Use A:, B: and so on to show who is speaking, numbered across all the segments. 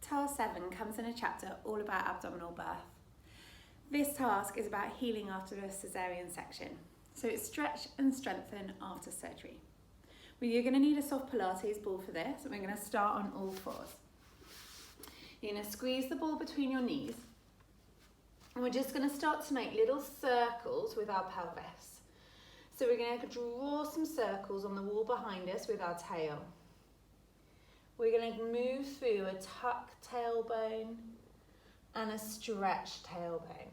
A: Task 7 comes in a chapter all about abdominal birth. This task is about healing after a cesarean section. So it's stretch and strengthen after surgery. Well, you're going to need a soft Pilates ball for this, and we're going to start on all fours. You're going to squeeze the ball between your knees, and we're just going to start to make little circles with our pelvis. So we're going to draw some circles on the wall behind us with our tail. We're going to move through a tucked tailbone and a stretched tailbone.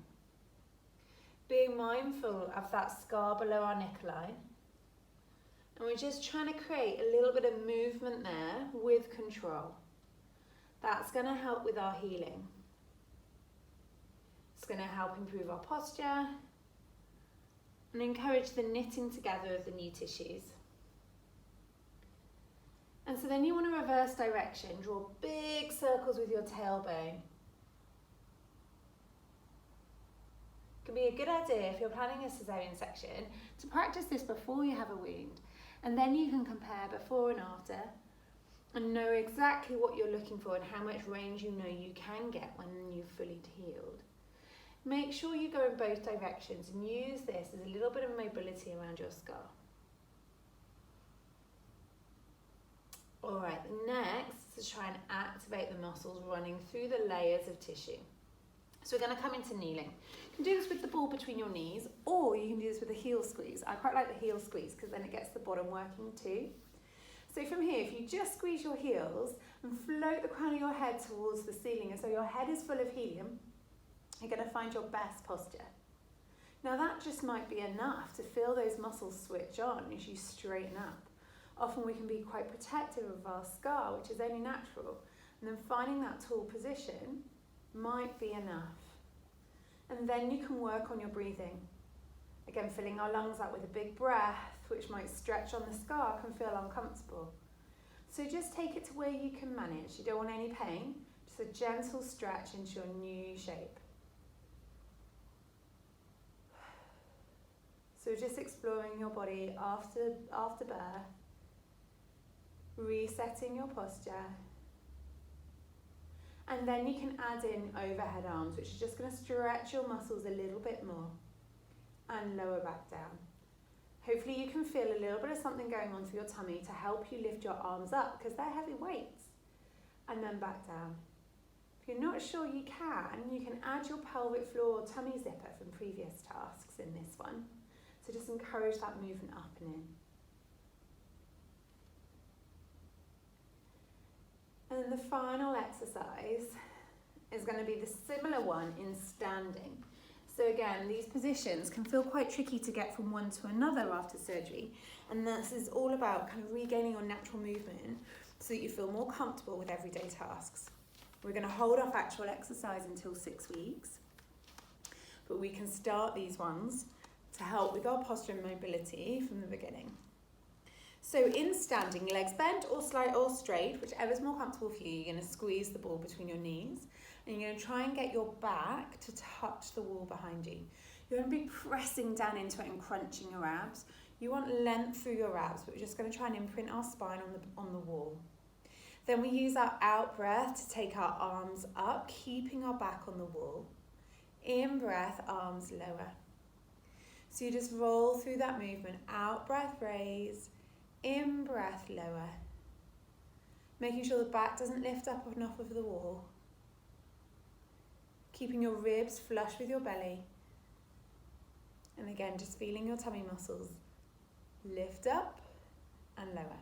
A: Being mindful of that scar below our neckline. And we're just trying to create a little bit of movement there with control. That's going to help with our healing. It's going to help improve our posture and encourage the knitting together of the new tissues. And so then you want to reverse direction, draw big circles with your tailbone. It can be a good idea if you're planning a cesarean section to practice this before you have a wound, and then you can compare before and after and know exactly what you're looking for and how much range you know you can get when you've fully healed. Make sure you go in both directions and use this as a little bit of mobility around your scar. Alright, next is to try and activate the muscles running through the layers of tissue. So we're going to come into kneeling. You can do this with the ball between your knees, or you can do this with a heel squeeze. I quite like the heel squeeze because then it gets the bottom working too. So from here, if you just squeeze your heels and float the crown of your head towards the ceiling, and so your head is full of helium, you're going to find your best posture. Now that just might be enough to feel those muscles switch on as you straighten up. Often we can be quite protective of our scar, which is only natural, and then finding that tall position might be enough. And then you can work on your breathing. Again, filling our lungs up with a big breath, which might stretch on the scar, can feel uncomfortable. So just take it to where you can manage. You don't want any pain, just a gentle stretch into your new shape. So just exploring your body after birth, resetting your posture. And then you can add in overhead arms, which is just going to stretch your muscles a little bit more and lower back down. Hopefully you can feel a little bit of something going on through your tummy to help you lift your arms up because they're heavy weights, and then back down. If you're not sure you can add your pelvic floor tummy zipper from previous tasks in this one. So just encourage that movement up and in. And then the final exercise is going to be the similar one in standing. So again, these positions can feel quite tricky to get from one to another after surgery. And this is all about kind of regaining your natural movement so that you feel more comfortable with everyday tasks. We're going to hold off actual exercise until 6 weeks, but we can start these ones to help with our posture and mobility from the beginning. So in standing, legs bent or slight or straight, whichever's more comfortable for you, you're going to squeeze the ball between your knees and you're going to try and get your back to touch the wall behind you. You're going to be pressing down into it and crunching your abs. You want length through your abs, but we're just going to try and imprint our spine on the wall. Then we use our out breath to take our arms up, keeping our back on the wall. In breath, arms lower. So you just roll through that movement. Out breath, raise. In breath, lower. Making sure the back doesn't lift up and off of the wall. Keeping your ribs flush with your belly. And again, just feeling your tummy muscles lift up and lower.